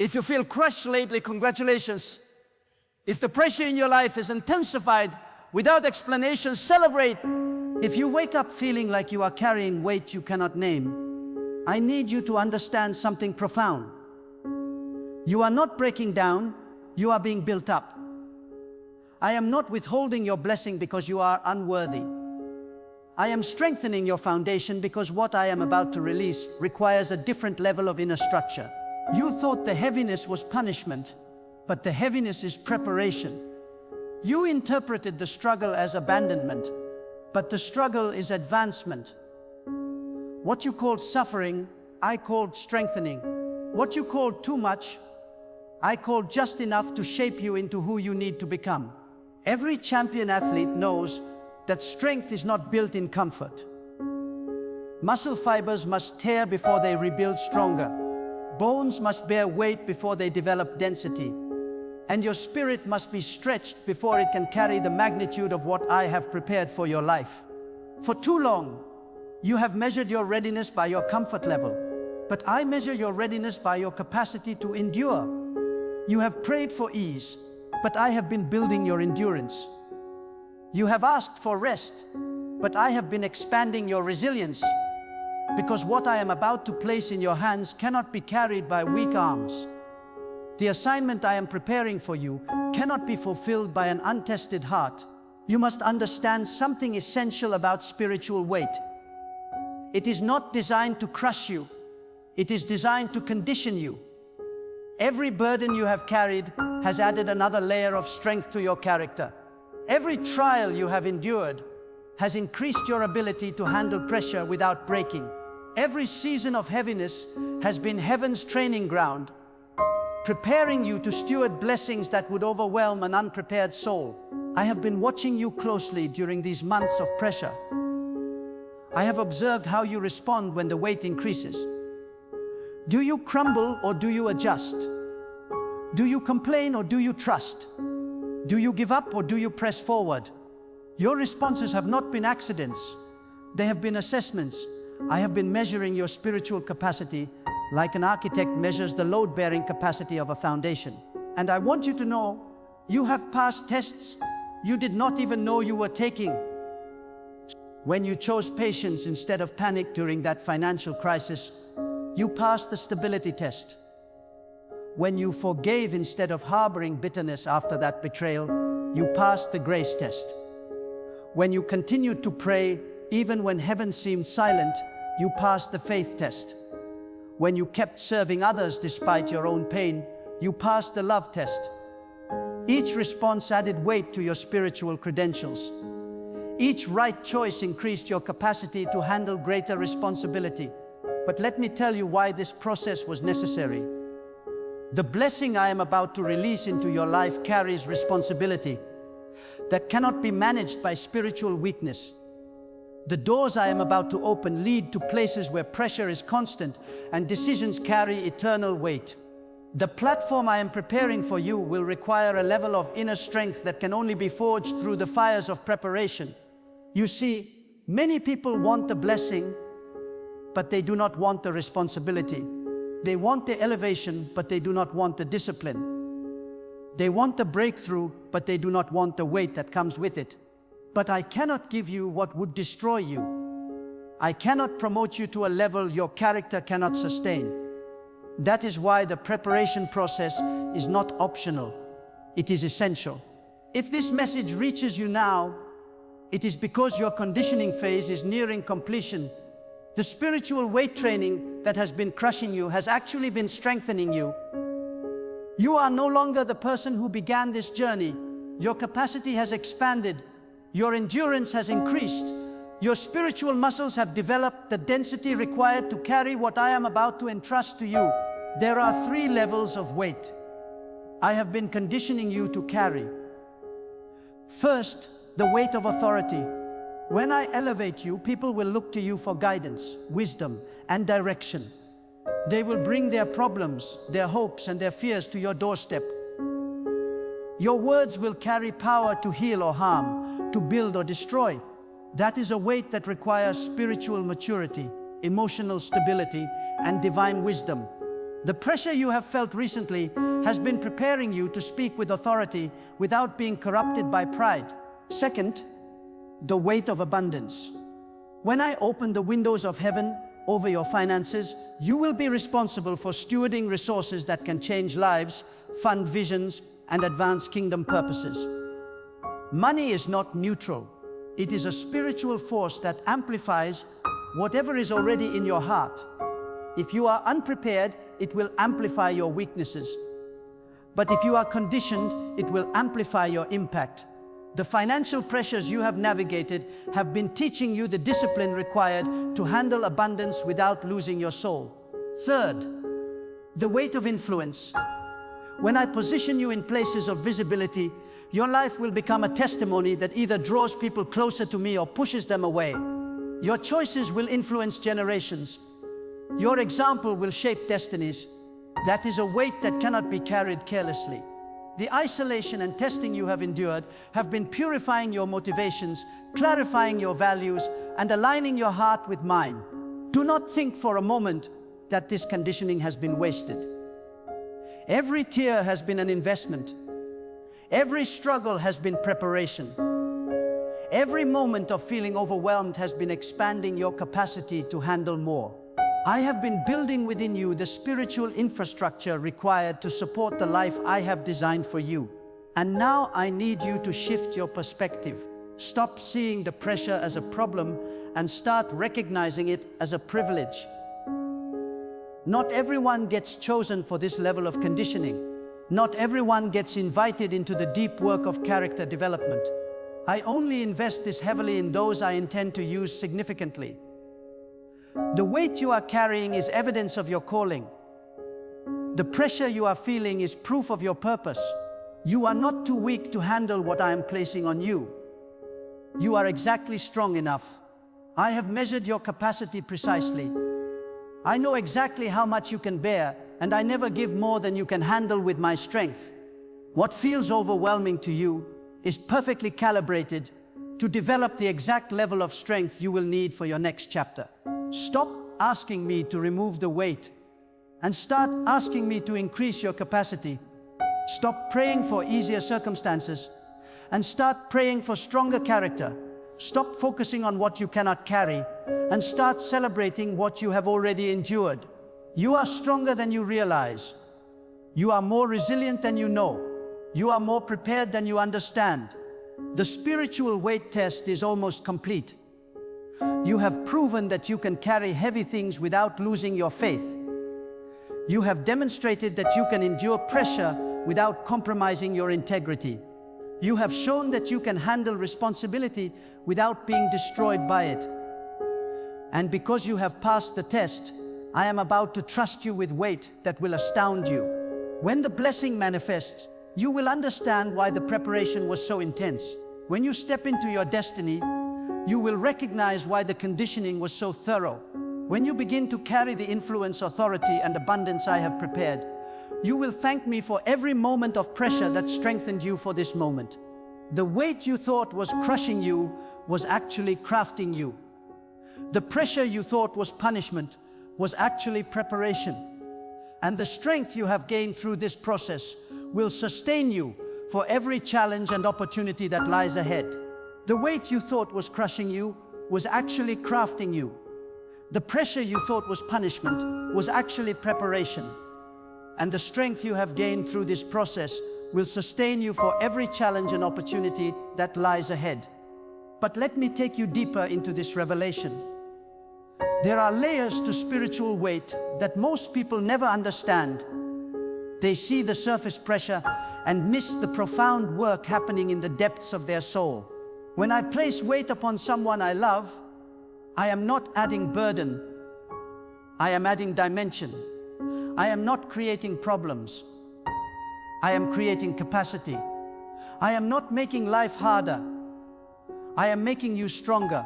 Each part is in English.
If you feel crushed lately, congratulations. If the pressure in your life is intensified without explanation, celebrate. If you wake up feeling like you are carrying weight you cannot name, I need you to understand something profound. You are not breaking down, you are being built up. I am not withholding your blessing because you are unworthy. I am strengthening your foundation because what I am about to release requires a different level of inner structure. You thought the heaviness was punishment, but the heaviness is preparation. You interpreted the struggle as abandonment, but the struggle is advancement. What you called suffering, I called strengthening. What you called too much, I called just enough to shape you into who you need to become. Every champion athlete knows that strength is not built in comfort. Muscle fibers must tear before they rebuild stronger. Bones must bear weight before they develop density. And your spirit must be stretched before it can carry the magnitude of what I have prepared for your life. For too long, you have measured your readiness by your comfort level, but I measure your readiness by your capacity to endure. You have prayed for ease, but I have been building your endurance. You have asked for rest, but I have been expanding your resilience. Because what I am about to place in your hands cannot be carried by weak arms. The assignment I am preparing for you cannot be fulfilled by an untested heart. You must understand something essential about spiritual weight. It is not designed to crush you. It is designed to condition you. Every burden you have carried has added another layer of strength to your character. Every trial you have endured has increased your ability to handle pressure without breaking. Every season of heaviness has been heaven's training ground, preparing you to steward blessings that would overwhelm an unprepared soul. I have been watching you closely during these months of pressure. I have observed how you respond when the weight increases. Do you crumble or do you adjust? Do you complain or do you trust? Do you give up or do you press forward? Your responses have not been accidents. They have been assessments. I have been measuring your spiritual capacity like an architect measures the load-bearing capacity of a foundation. And I want you to know, you have passed tests you did not even know you were taking. When you chose patience instead of panic during that financial crisis, you passed the stability test. When you forgave instead of harboring bitterness after that betrayal, you passed the grace test. When you continued to pray, even when heaven seemed silent, you passed the faith test. When you kept serving others despite your own pain, you passed the love test. Each response added weight to your spiritual credentials. Each right choice increased your capacity to handle greater responsibility. But let me tell you why this process was necessary. The blessing I am about to release into your life carries responsibility that cannot be managed by spiritual weakness. The doors I am about to open lead to places where pressure is constant and decisions carry eternal weight. The platform I am preparing for you will require a level of inner strength that can only be forged through the fires of preparation. You see, many people want the blessing, but they do not want the responsibility. They want the elevation, but they do not want the discipline. They want the breakthrough, but they do not want the weight that comes with it. But I cannot give you what would destroy you. I cannot promote you to a level your character cannot sustain. That is why the preparation process is not optional. It is essential. If this message reaches you now, it is because your conditioning phase is nearing completion. The spiritual weight training that has been crushing you has actually been strengthening you. You are no longer the person who began this journey. Your capacity has expanded. Your endurance has increased. Your spiritual muscles have developed the density required to carry what I am about to entrust to you. There are 3 levels of weight I have been conditioning you to carry. First, the weight of authority. When I elevate you, people will look to you for guidance, wisdom, and direction. They will bring their problems, their hopes, and their fears to your doorstep. Your words will carry power to heal or harm, to build or destroy. That is a weight that requires spiritual maturity, emotional stability, and divine wisdom. The pressure you have felt recently has been preparing you to speak with authority without being corrupted by pride. Second, the weight of abundance. When I open the windows of heaven over your finances, you will be responsible for stewarding resources that can change lives, fund visions, and advance kingdom purposes. Money is not neutral. It is a spiritual force that amplifies whatever is already in your heart. If you are unprepared, it will amplify your weaknesses. But if you are conditioned, it will amplify your impact. The financial pressures you have navigated have been teaching you the discipline required to handle abundance without losing your soul. Third, the weight of influence. When I position you in places of visibility, your life will become a testimony that either draws people closer to me or pushes them away. Your choices will influence generations. Your example will shape destinies. That is a weight that cannot be carried carelessly. The isolation and testing you have endured have been purifying your motivations, clarifying your values, and aligning your heart with mine. Do not think for a moment that this conditioning has been wasted. Every tear has been an investment. Every struggle has been preparation. Every moment of feeling overwhelmed has been expanding your capacity to handle more. I have been building within you the spiritual infrastructure required to support the life I have designed for you. And now I need you to shift your perspective. Stop seeing the pressure as a problem and start recognizing it as a privilege. Not everyone gets chosen for this level of conditioning. Not everyone gets invited into the deep work of character development. I only invest this heavily in those I intend to use significantly. The weight you are carrying is evidence of your calling. The pressure you are feeling is proof of your purpose. You are not too weak to handle what I am placing on you. You are exactly strong enough. I have measured your capacity precisely. I know exactly how much you can bear, and I never give more than you can handle with my strength. What feels overwhelming to you is perfectly calibrated to develop the exact level of strength you will need for your next chapter. Stop asking me to remove the weight and start asking me to increase your capacity. Stop praying for easier circumstances and start praying for stronger character. Stop focusing on what you cannot carry and start celebrating what you have already endured. You are stronger than you realize. You are more resilient than you know. You are more prepared than you understand. The spiritual weight test is almost complete. You have proven that you can carry heavy things without losing your faith. You have demonstrated that you can endure pressure without compromising your integrity. You have shown that you can handle responsibility without being destroyed by it. And because you have passed the test, I am about to trust you with weight that will astound you. When the blessing manifests, you will understand why the preparation was so intense. When you step into your destiny, you will recognize why the conditioning was so thorough. When you begin to carry the influence, authority, and abundance I have prepared, you will thank me for every moment of pressure that strengthened you for this moment. The weight you thought was crushing you was actually crafting you. The pressure you thought was punishment was actually preparation. And the strength you have gained through this process will sustain you for every challenge and opportunity that lies ahead. The weight you thought was crushing you was actually crafting you. The pressure you thought was punishment was actually preparation. And the strength you have gained through this process will sustain you for every challenge and opportunity that lies ahead. But let me take you deeper into this revelation. There are layers to spiritual weight that most people never understand. They see the surface pressure and miss the profound work happening in the depths of their soul. When I place weight upon someone I love, I am not adding burden. I am adding dimension. I am not creating problems. I am creating capacity. I am not making life harder. I am making you stronger.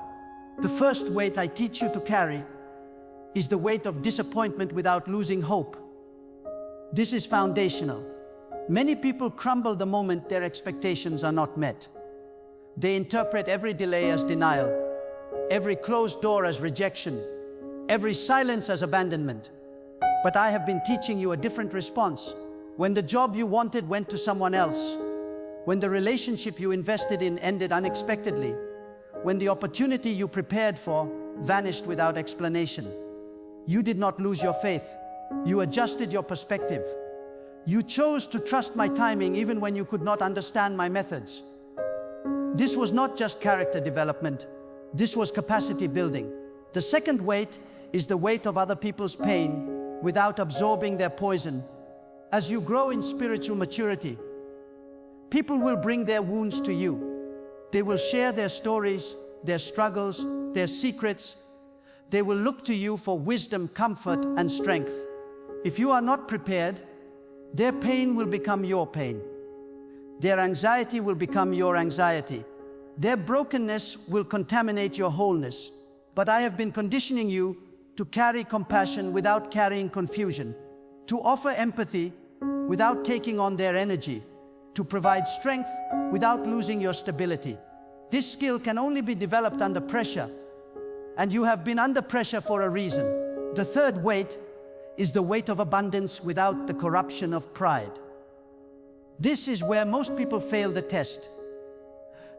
The first weight I teach you to carry is the weight of disappointment without losing hope. This is foundational. Many people crumble the moment their expectations are not met. They interpret every delay as denial, every closed door as rejection, every silence as abandonment. But I have been teaching you a different response. When the job you wanted went to someone else, when the relationship you invested in ended unexpectedly, when the opportunity you prepared for vanished without explanation, you did not lose your faith. You adjusted your perspective. You chose to trust my timing even when you could not understand my methods. This was not just character development. This was capacity building. The second weight is the weight of other people's pain without absorbing their poison. As you grow in spiritual maturity, people will bring their wounds to you. They will share their stories, their struggles, their secrets. They will look to you for wisdom, comfort, and strength. If you are not prepared, their pain will become your pain. Their anxiety will become your anxiety. Their brokenness will contaminate your wholeness. But I have been conditioning you to carry compassion without carrying confusion, to offer empathy without taking on their energy, to provide strength without losing your stability. This skill can only be developed under pressure, and you have been under pressure for a reason. The third weight is the weight of abundance without the corruption of pride. This is where most people fail the test.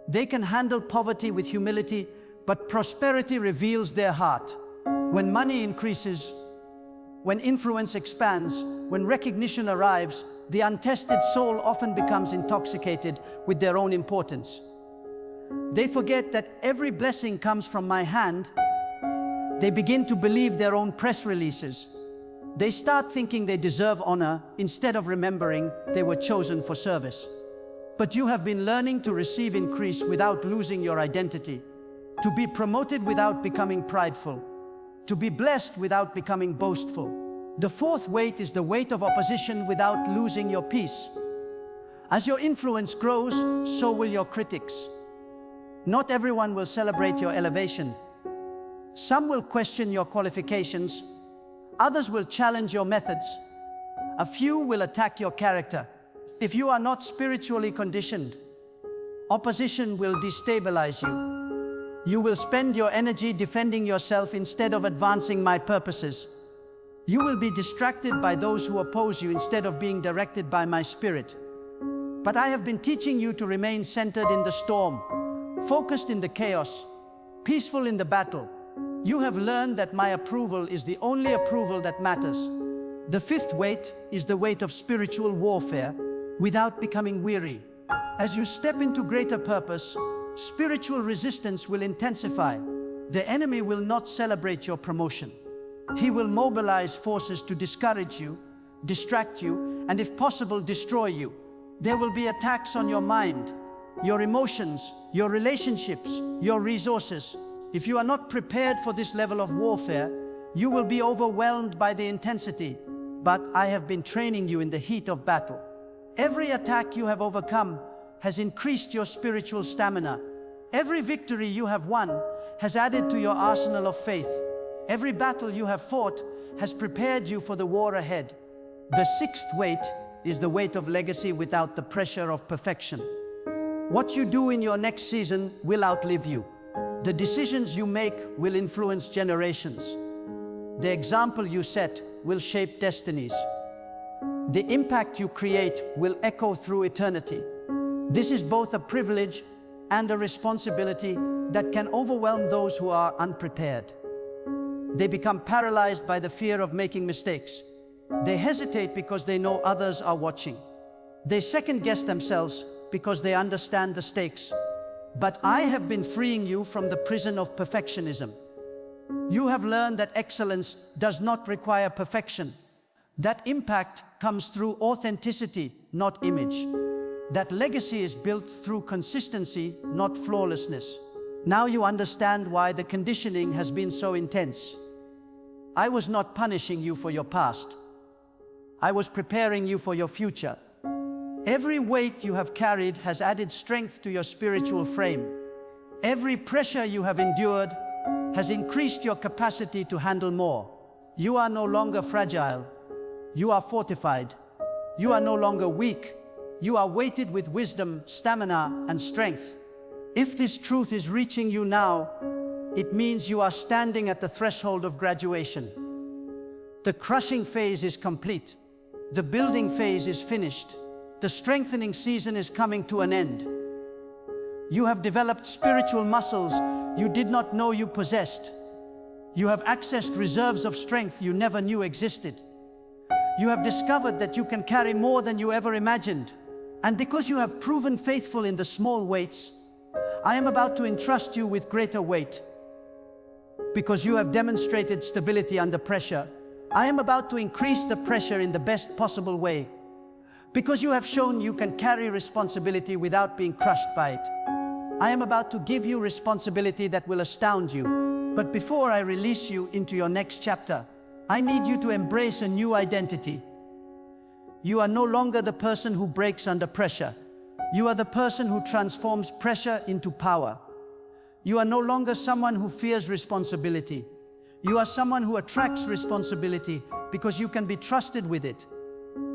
They can handle poverty with humility, but prosperity reveals their heart. When money increases, when influence expands, when recognition arrives, the untested soul often becomes intoxicated with their own importance. They forget that every blessing comes from my hand. They begin to believe their own press releases. They start thinking they deserve honor instead of remembering they were chosen for service. But you have been learning to receive increase without losing your identity, to be promoted without becoming prideful, to be blessed without becoming boastful. The fourth weight is the weight of opposition without losing your peace. As your influence grows, so will your critics. Not everyone will celebrate your elevation. Some will question your qualifications. Others will challenge your methods. A few will attack your character. If you are not spiritually conditioned, opposition will destabilize you. You will spend your energy defending yourself instead of advancing my purposes. You will be distracted by those who oppose you instead of being directed by my spirit. But I have been teaching you to remain centered in the storm, focused in the chaos, peaceful in the battle. You have learned that my approval is the only approval that matters. The fifth weight is the weight of spiritual warfare without becoming weary. As you step into greater purpose, spiritual resistance will intensify. The enemy will not celebrate your promotion. He will mobilize forces to discourage you, distract you, and if possible, destroy you. There will be attacks on your mind, your emotions, your relationships, your resources. If you are not prepared for this level of warfare, you will be overwhelmed by the intensity. But I have been training you in the heat of battle. Every attack you have overcome has increased your spiritual stamina. Every victory you have won has added to your arsenal of faith. Every battle you have fought has prepared you for the war ahead. The sixth weight is the weight of legacy without the pressure of perfection. What you do in your next season will outlive you. The decisions you make will influence generations. The example you set will shape destinies. The impact you create will echo through eternity. This is both a privilege and a responsibility that can overwhelm those who are unprepared. They become paralyzed by the fear of making mistakes. They hesitate because they know others are watching. They second-guess themselves because they understand the stakes. But I have been freeing you from the prison of perfectionism. You have learned that excellence does not require perfection. That impact comes through authenticity, not image. That legacy is built through consistency, not flawlessness. Now you understand why the conditioning has been so intense. I was not punishing you for your past. I was preparing you for your future. Every weight you have carried has added strength to your spiritual frame. Every pressure you have endured has increased your capacity to handle more. You are no longer fragile. You are fortified. You are no longer weak. You are weighted with wisdom, stamina, and strength. If this truth is reaching you now, it means you are standing at the threshold of graduation. The crushing phase is complete. The building phase is finished. The strengthening season is coming to an end. You have developed spiritual muscles you did not know you possessed. You have accessed reserves of strength you never knew existed. You have discovered that you can carry more than you ever imagined. And because you have proven faithful in the small weights, I am about to entrust you with greater weight. Because you have demonstrated stability under pressure, I am about to increase the pressure in the best possible way. Because you have shown you can carry responsibility without being crushed by it, I am about to give you responsibility that will astound you. But before I release you into your next chapter, I need you to embrace a new identity. You are no longer the person who breaks under pressure. You are the person who transforms pressure into power. You are no longer someone who fears responsibility. You are someone who attracts responsibility because you can be trusted with it.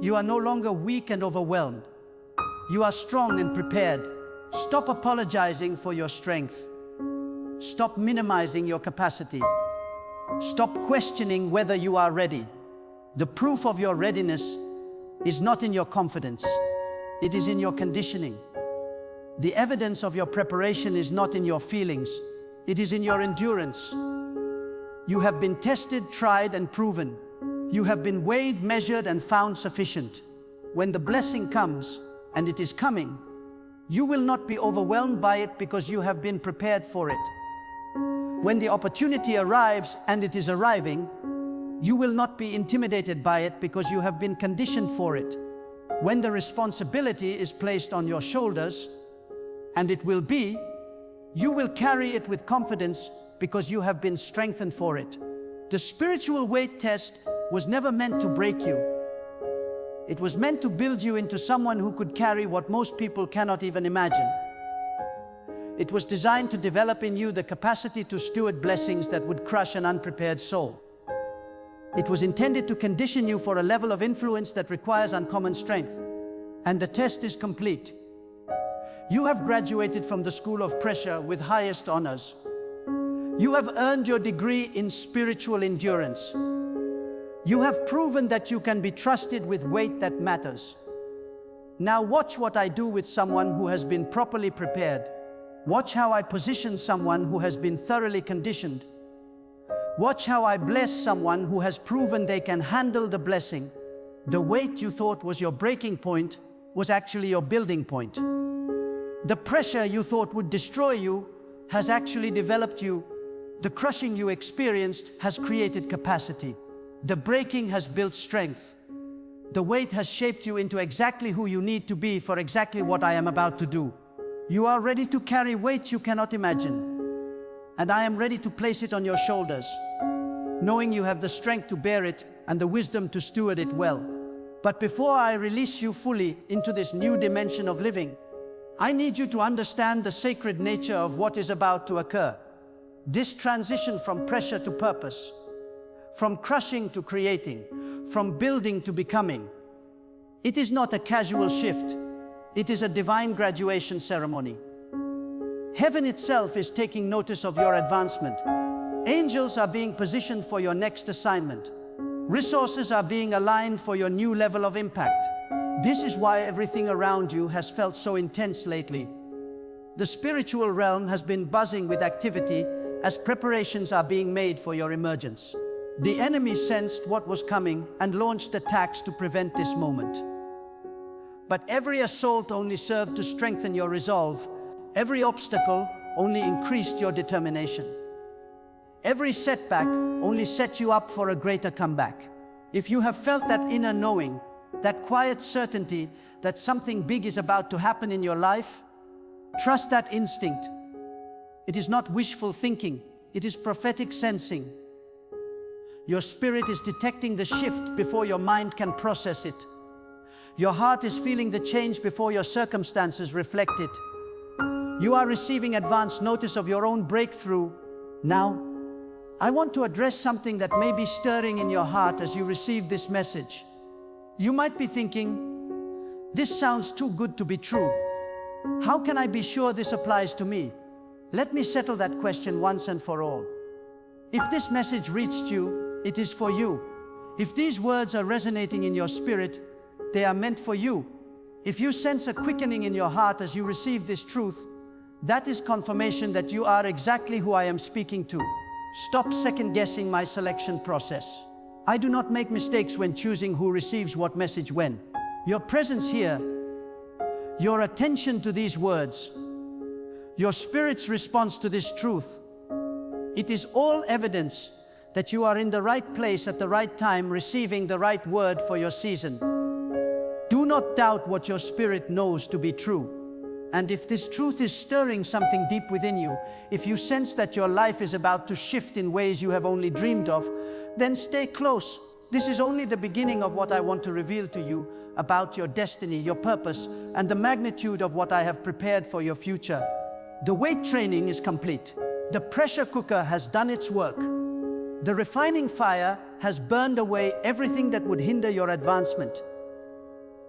You are no longer weak and overwhelmed. You are strong and prepared. Stop apologizing for your strength. Stop minimizing your capacity. Stop questioning whether you are ready. The proof of your readiness is not in your confidence. It is in your conditioning. The evidence of your preparation is not in your feelings. It is in your endurance. You have been tested, tried, and proven. You have been weighed, measured, and found sufficient. When the blessing comes, and it is coming, you will not be overwhelmed by it because you have been prepared for it. When the opportunity arrives, and it is arriving, you will not be intimidated by it because you have been conditioned for it. When the responsibility is placed on your shoulders, and it will be, you will carry it with confidence because you have been strengthened for it. The spiritual weight test was never meant to break you. It was meant to build you into someone who could carry what most people cannot even imagine. It was designed to develop in you the capacity to steward blessings that would crush an unprepared soul. It was intended to condition you for a level of influence that requires uncommon strength. And the test is complete. You have graduated from the school of pressure with highest honors. You have earned your degree in spiritual endurance. You have proven that you can be trusted with weight that matters. Now watch what I do with someone who has been properly prepared. Watch how I position someone who has been thoroughly conditioned. Watch how I bless someone who has proven they can handle the blessing. The weight you thought was your breaking point was actually your building point. The pressure you thought would destroy you has actually developed you. The crushing you experienced has created capacity. The breaking has built strength. The weight has shaped you into exactly who you need to be for exactly what I am about to do. You are ready to carry weight you cannot imagine. And I am ready to place it on your shoulders, knowing you have the strength to bear it and the wisdom to steward it well. But before I release you fully into this new dimension of living, I need you to understand the sacred nature of what is about to occur. This transition from pressure to purpose, from crushing to creating, from building to becoming. It is not a casual shift. It is a divine graduation ceremony. Heaven itself is taking notice of your advancement. Angels are being positioned for your next assignment. Resources are being aligned for your new level of impact. This is why everything around you has felt so intense lately. The spiritual realm has been buzzing with activity as preparations are being made for your emergence. The enemy sensed what was coming and launched attacks to prevent this moment. But every assault only served to strengthen your resolve. Every obstacle only increased your determination. Every setback only set you up for a greater comeback. If you have felt that inner knowing, that quiet certainty that something big is about to happen in your life, trust that instinct. It is not wishful thinking, it is prophetic sensing. Your spirit is detecting the shift before your mind can process it. Your heart is feeling the change before your circumstances reflect it. You are receiving advance notice of your own breakthrough. Now, I want to address something that may be stirring in your heart as you receive this message. You might be thinking, this sounds too good to be true. How can I be sure this applies to me? Let me settle that question once and for all. If this message reached you, it is for you. If these words are resonating in your spirit, they are meant for you. If you sense a quickening in your heart as you receive this truth, that is confirmation that you are exactly who I am speaking to. Stop second-guessing my selection process. I do not make mistakes when choosing who receives what message when. Your presence here, your attention to these words, your spirit's response to this truth, it is all evidence that you are in the right place at the right time, receiving the right word for your season. Do not doubt what your spirit knows to be true. And if this truth is stirring something deep within you, if you sense that your life is about to shift in ways you have only dreamed of, then stay close. This is only the beginning of what I want to reveal to you about your destiny, your purpose, and the magnitude of what I have prepared for your future. The weight training is complete. The pressure cooker has done its work. The refining fire has burned away everything that would hinder your advancement.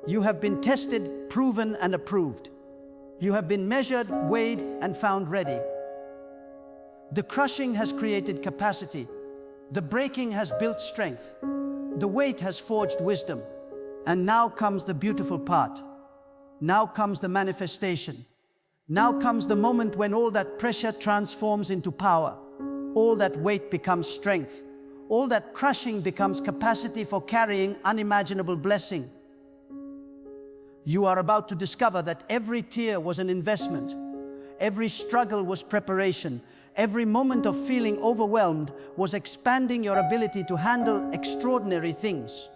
You have been tested, proven, and approved. You have been measured, weighed, and found ready. The crushing has created capacity. The breaking has built strength. The weight has forged wisdom. And now comes the beautiful part. Now comes the manifestation. Now comes the moment when all that pressure transforms into power. All that weight becomes strength. All that crushing becomes capacity for carrying unimaginable blessing. You are about to discover that every tear was an investment. Every struggle was preparation. Every moment of feeling overwhelmed was expanding your ability to handle extraordinary things.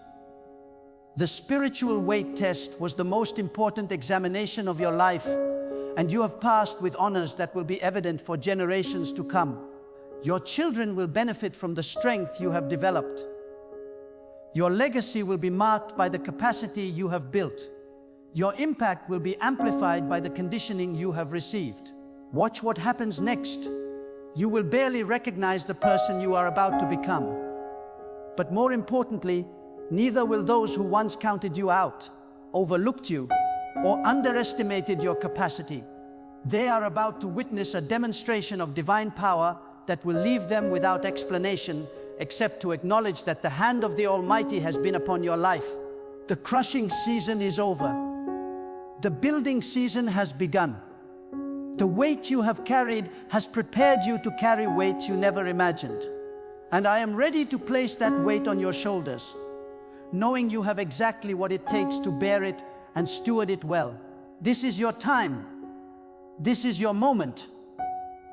The spiritual weight test was the most important examination of your life, and you have passed with honors that will be evident for generations to come. Your children will benefit from the strength you have developed. Your legacy will be marked by the capacity you have built. Your impact will be amplified by the conditioning you have received. Watch what happens next. You will barely recognize the person you are about to become. But more importantly, neither will those who once counted you out, overlooked you, or underestimated your capacity. They are about to witness a demonstration of divine power that will leave them without explanation, except to acknowledge that the hand of the Almighty has been upon your life. The crushing season is over. The building season has begun. The weight you have carried has prepared you to carry weight you never imagined. And I am ready to place that weight on your shoulders, knowing you have exactly what it takes to bear it and steward it well. This is your time. This is your moment.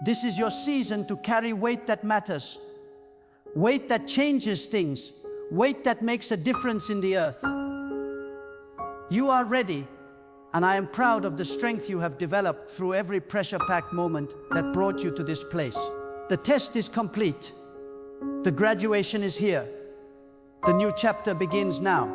This is your season to carry weight that matters. Weight that changes things. Weight that makes a difference in the earth. You are ready. And I am proud of the strength you have developed through every pressure-packed moment that brought you to this place. The test is complete. The graduation is here. The new chapter begins now.